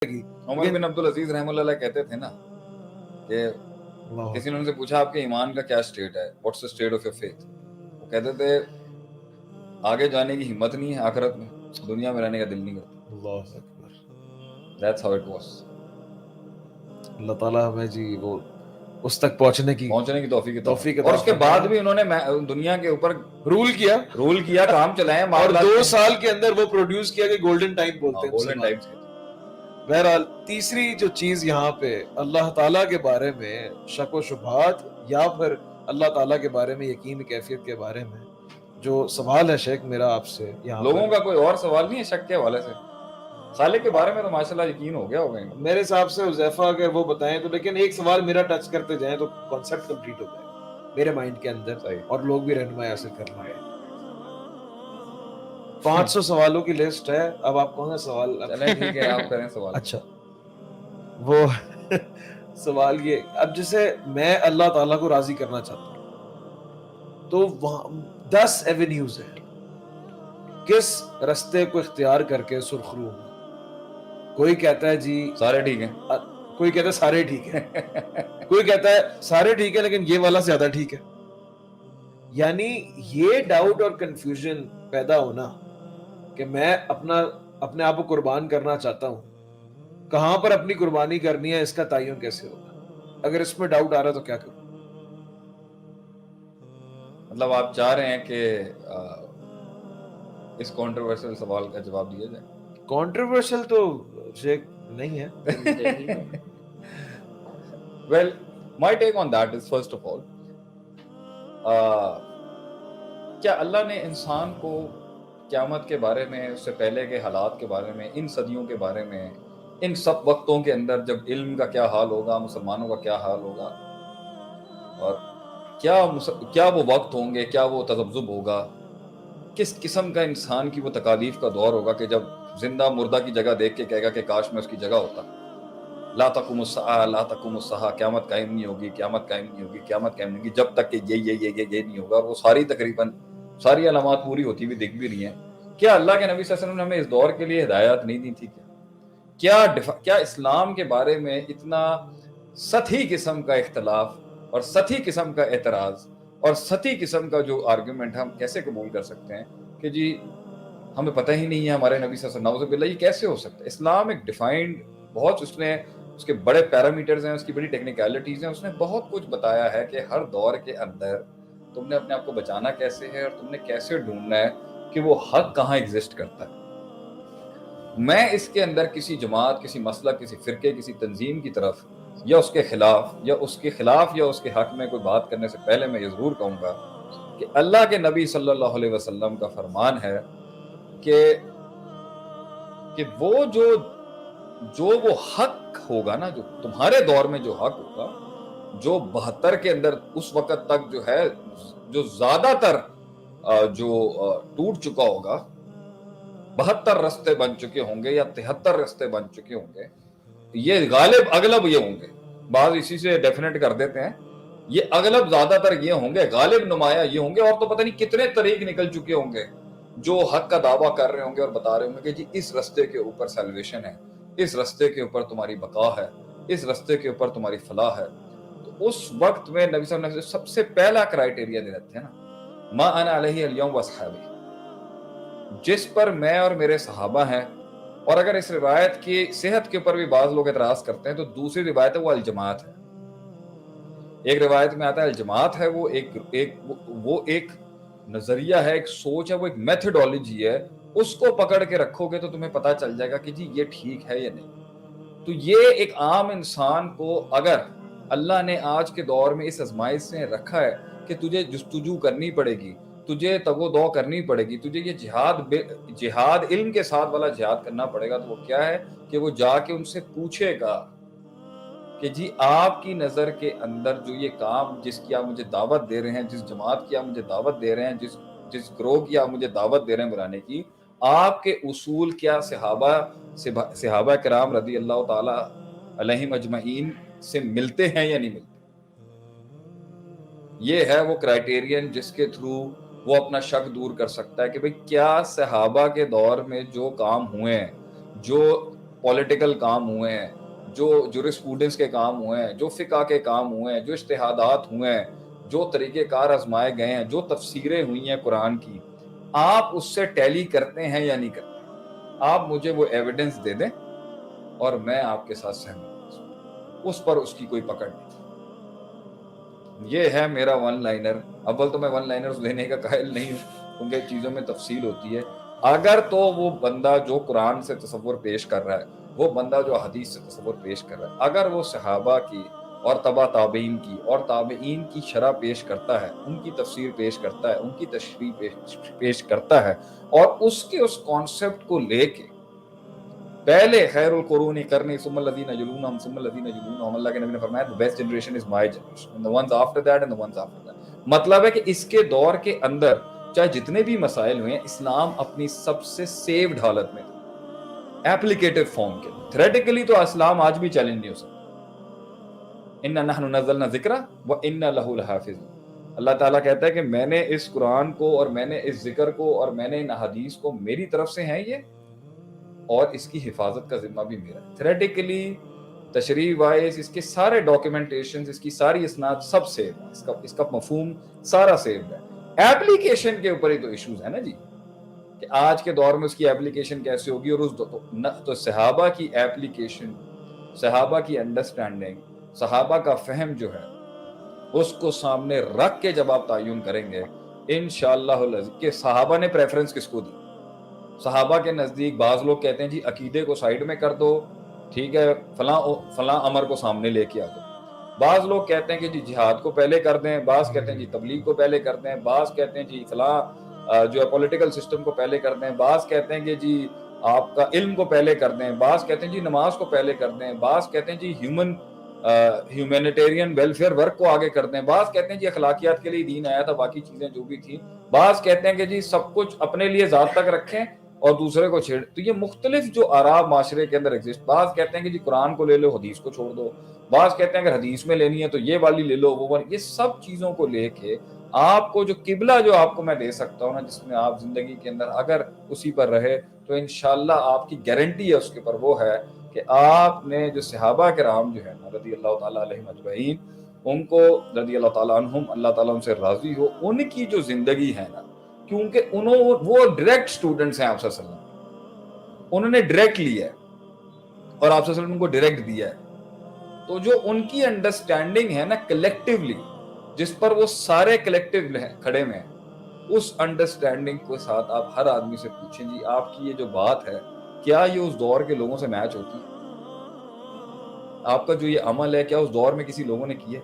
عمر بن عبد العزیز رحمہ اللہ کہتے تھے نا کہ کسی نے ان سے پوچھا آپ کے ایمان کا کیا سٹیٹ ہے, what's the state of your faith, وہ کہتے تھے آگے جانے کی ہمت نہیں ہے آخرت میں, دنیا میں رہنے کا دل نہیں کرتا. اللہ اکبر. That's how it was. اللہ تعالیٰ ہمیں جی وہ اس تک پہنچنے کی توفیق اور اس کے بعد بھی انہوں نے دنیا کے اوپر رول کیا کام چلائے اور 2 سال کے اندر وہ پروڈیوس کیا کہ گولڈن ٹائم بولتے ہیں گولڈن ٹائمز. بہرحال تیسری جو چیز یہاں پہ اللہ تعالیٰ کے بارے میں شک و شبہات یا پھر اللہ تعالیٰ کے بارے میں یقین کیفیت کے بارے میں جو سوال ہے شیخ میرا آپ سے, یہاں لوگوں کا کوئی اور سوال نہیں ہے شک کے حوالے سے, خالق کے بارے میں تو ماشاءاللہ یقین ہو گیا ہوگا میرے حساب سے حذیفہ اگر وہ بتائیں تو, لیکن ایک سوال میرا ٹچ کرتے جائیں تو کانسیپٹ کمپلیٹ ہو جائے گا میرے مائنڈ کے اندر اور لوگ بھی رہنمائی حاصل کر لیں. 500 سوالوں کی لسٹ ہے, اب آپ کون سا سوال چلیں ٹھیک ہے آپ کریں سوال. اچھا وہ سوال یہ, اب جیسے میں اللہ تعالیٰ کو راضی کرنا چاہتا ہوں تو وہاں 10 ایونیوز ہیں, کس رستے کو اختیار کر کے سرخرو ہوں. کوئی کہتا ہے جی سارے ٹھیک ہیں, کوئی کہتا ہے سارے ٹھیک ہیں, کوئی کہتا ہے سارے ٹھیک ہے لیکن یہ والا زیادہ ٹھیک ہے. یعنی یہ ڈاؤٹ اور کنفیوژن پیدا ہونا کہ میں اپنے آپ کو قربان کرنا چاہتا ہوں, کہاں پر اپنی قربانی کرنی ہے اس کا تعین کیسے ہوگا, اگر اس میں ڈاؤٹ آ رہا ہے تو کیا کروں. مطلب آپ چاہ رہے ہیں کہ اس کنٹروورشل سوال کا جواب دیا جائے. کنٹروورشل تو شیخ نہیں ہے. Well, my take on that is first of all, کیا اللہ نے انسان کو قیامت کے بارے میں, اس سے پہلے کے حالات کے بارے میں, ان صدیوں کے بارے میں, ان سب وقتوں کے اندر جب علم کا کیا حال ہوگا, مسلمانوں کا کیا حال ہوگا, اور کیا وہ وقت ہوں گے, کیا وہ تذبذب ہوگا, کس قسم کا انسان کی وہ تکالیف کا دور ہوگا کہ جب زندہ مردہ کی جگہ دیکھ کے کہے گا کہ کاش میں اس کی جگہ ہوتا. لا تقوم الساعہ, لا تقوم الساعہ, قیامت قائم نہیں ہوگی, قیامت قائم نہیں ہوگی, قیامت قائم نہیں ہوگی جب تک کہ یہ نہیں ہوگا. وہ تقریباً ساری علامات پوری ہوتی ہوئی دکھ بھی رہی ہیں. کیا اللہ کے نبی صلی اللہ علیہ وسلم نے ہمیں اس دور کے لیے ہدایات نہیں دی تھی؟ کیا اسلام کے بارے میں اتنا سطحی قسم کا اختلاف اور سطحی قسم کا اعتراض اور سطحی قسم کا جو آرگومنٹ ہم کیسے قبول کر سکتے ہیں کہ جی ہمیں پتہ ہی نہیں ہے ہمارے نبی صلی اللہ علیہ وسلم, نعوذ باللہ, یہ کیسے ہو سکتا ہے؟ اسلام ایک ڈیفائنڈ, بہت اس کے بڑے پیرامیٹرز ہیں, اس کی بڑی ٹیکنیکلٹیز ہیں, اس نے بہت کچھ بتایا ہے کہ ہر دور کے اندر تم نے اپنے آپ کو بچانا کیسے ہے اور تم نے کیسے ڈھونڈنا ہے کہ وہ حق کہاں ایگزسٹ کرتا ہے. میں اس کے اندر کسی جماعت, کسی مسلک, کسی فرقے, کسی تنظیم کی طرف یا اس کے خلاف یا اس کے حق میں کوئی بات کرنے سے پہلے میں یہ ضرور کہوں گا کہ اللہ کے نبی صلی اللہ علیہ وسلم کا فرمان ہے کہ وہ جو وہ حق ہوگا نا, جو تمہارے دور میں جو حق ہوگا, جو 72 کے اندر اس وقت تک جو ہے جو زیادہ تر جو ٹوٹ چکا ہوگا, 72 رستے بن چکے ہوں گے یا 73 رستے بن چکے ہوں گے, یہ غالب اغلب یہ ہوں گے, بعض اسی سے ڈیفینیٹ کر دیتے ہیں, یہ اغلب زیادہ تر یہ ہوں گے, غالب نمایاں یہ ہوں گے, اور تو پتہ نہیں کتنے طریق نکل چکے ہوں گے جو حق کا دعویٰ کر رہے ہوں گے اور بتا رہے ہوں گے کہ جی اس رستے کے اوپر سیلویشن ہے, اس رستے کے اوپر تمہاری بقا ہے, اس رستے کے اوپر تمہاری فلاح ہے. تو اس وقت میں نبی صلی اللہ علیہ وسلم سب سے پہلا کرائیٹیریا دے دیتے ہیں نا, ما انا علیہ اليوم واصحابی, جس پر میں اور میرے صحابہ ہیں. اور اگر اس روایت کی صحت کے اوپر بھی بعض لوگ اعتراض کرتے ہیں تو دوسری روایت ہے وہ الجماعت ہے. ایک روایت میں آتا ہے الجماعت ہے وہ ایک نظریہ ہے, ایک سوچ ہے, وہ ایک میتھڈولوجی ہے, اس کو پکڑ کے رکھو گے تو تمہیں پتہ چل جائے گا کہ جی یہ ٹھیک ہے یا نہیں. تو یہ ایک عام انسان کو اگر اللہ نے آج کے دور میں اس آزمائش سے رکھا ہے کہ تجھے جستجو کرنی پڑے گی, تجھے تگ و دو کرنی پڑے گی, تجھے یہ جہاد علم کے ساتھ والا جہاد کرنا پڑے گا, تو وہ کیا ہے کہ وہ جا کے ان سے پوچھے گا کہ جی آپ کی نظر کے اندر جو یہ کام جس کی آپ مجھے دعوت دے رہے ہیں, جس جماعت کی آپ مجھے دعوت دے رہے ہیں, جس گروہ کی آپ مجھے دعوت دے رہے ہیں بنانے کی, آپ کے اصول کیا صحابہ کرام رضی اللہ تعالی علیہم اجمعین سے ملتے ہیں یا نہیں ملتے. یہ ہے وہ کرائیٹیرین جس کے تھرو وہ اپنا شک دور کر سکتا ہے کہ بھئی کیا صحابہ کے دور میں جو کام ہوئے ہیں, جو پولیٹیکل کام ہوئے ہیں, جو جورسپروڈنس کے کام ہوئے ہیں, جو فقہ کے کام ہوئے ہیں, جو اجتہادات ہوئے ہیں, جو طریقہ کار آزمائے گئے ہیں, جو تفسیریں ہوئی ہیں قرآن کی, آپ اس سے ٹیلی کرتے ہیں یا نہیں کرتے؟ آپ مجھے وہ ایویڈنس دے دیں اور میں آپ کے ساتھ سہمت ہوں. اس پر اس کی کوئی پکڑ نہیں. یہ ہے میرا ون لائنر. اول تو میں ون لائنرز لینے کا قائل نہیں ہوں کیونکہ چیزوں میں تفصیل ہوتی ہے. اگر تو وہ بندہ جو قرآن سے تصور پیش کر رہا ہے, وہ بندہ جو حدیث سے تصور پیش کر رہا ہے, اگر وہ صحابہ کی اور تبع تابعین کی اور تابعین کی شرح پیش کرتا ہے, ان کی تفسیر پیش کرتا ہے, ان کی تشریح پیش کرتا ہے, اور اس کانسیپٹ کو لے کے پہلے خیر القرون قرنی ثم الذین یلونہم ثم الذین یلونہم, اللہ کے نبی نے فرمایا the best generation is my generation and the ones after that and the ones after that. مطلب ہے کہ اس کے دور کے اندر چاہے جتنے بھی مسائل ہوئے ہیں, اسلام اپنی سب سے سیوڈ حالت میں تھا, ایپلیکیٹو فارم کے. تھیوریٹیکلی تو اسلام آج بھی چیلنج نہیں ہو سکتا. اِنَّا نَحْنُ نَزَّلْنَا الذِّکْرَ وَإِنَّا لَهُ لَحَافِظُونَ. اللہ تعالیٰ کہتا ہے کہ میں نے اس قرآن کو اور میں نے اس ذکر کو اور میں نے ان حدیث کو میری طرف سے ہیں یہ, اور اس کی حفاظت کا ذمہ بھی میرا. تھیوریٹیکلی تشریح وائز اس کے سارے ڈاکیومنٹیشن, اس کی ساری اسناد سب سیو ہے, اس کا مفہوم سارا سیو ہے. ایپلیکیشن کے اوپر ہی تو ایشوز ہیں نا جی, کہ آج کے دور میں اس کی ایپلیکیشن کیسے ہوگی. اور اس تو صحابہ کی ایپلیکیشن, صحابہ کی انڈرسٹینڈنگ, صحابہ کا فہم جو ہے, اس کو سامنے رکھ کے جب آپ تعین کریں گے انشاءاللہ کہ صحابہ نے پریفرنس کس کو دی. صحابہ کے نزدیک بعض لوگ کہتے ہیں جی عقیدے کو سائیڈ میں کر دو, ٹھیک ہے, فلاں امر کو سامنے لے کے آ دو. بعض لوگ کہتے ہیں کہ جی جہاد کو پہلے کر دیں, بعض کہتے ہیں جی تبلیغ کو پہلے کر دیں, بعض کہتے ہیں جی فلاں جو ہے پولیٹیکل سسٹم کو پہلے کر دیں, بعض کہتے ہیں کہ جی آپ کا علم کو پہلے کر دیں, بعض کہتے ہیں جی نماز کو پہلے کر دیں, بعض کہتے ہیں جی ہیومینیٹیرین ویلفیئر ورک کو آگے کر دیں, بعض کہتے ہیں جی اخلاقیات کے لیے دین آیا تھا, باقی چیزیں جو بھی تھیں, بعض کہتے ہیں کہ جی سب کچھ اپنے لیے ذات تک رکھیں اور دوسرے کو چھیڑ. تو یہ مختلف جو آراء معاشرے کے اندر ایگزسٹ. بعض کہتے ہیں کہ جی قرآن کو لے لو, حدیث کو چھوڑ دو. بعض کہتے ہیں اگر حدیث میں لینی ہے تو یہ والی لے لو, وہ والی. یہ سب چیزوں کو لے کے آپ کو جو قبلہ جو آپ کو میں دے سکتا ہوں نا, جس میں آپ زندگی کے اندر اگر اسی پر رہے تو انشاءاللہ آپ کی گارنٹی ہے اس کے پر, وہ ہے کہ آپ نے جو صحابہ کرام جو ہے نا رضی اللہ تعالیٰ علیہم اجمعین, ان کو رضی اللہ تعالیٰ عنہم, اللہ تعالیٰ ان سے راضی ہو, ان کی جو زندگی ہے نا, کیونکہ وہ ڈائریکٹ اسٹوڈنٹس ہیں آپ صلی اللہ علیہ وسلم, انہوں نے ڈائریکٹ لیا ہے اور آپ صلی اللہ علیہ وسلم کو ڈائریکٹ دیا ہے. تو جو ان کی انڈرسٹینڈنگ ہے نا کلیکٹیولی, جس پر وہ سارے کلیکٹیو کھڑے میں ہیں, اس انڈرسٹینڈنگ کے ساتھ آپ ہر آدمی سے پوچھیں جی آپ کی یہ جو بات ہے کیا یہ اس دور کے لوگوں سے میچ ہوتی ہے؟ آپ کا جو یہ عمل ہے کیا اس دور میں کسی لوگوں نے کیا؟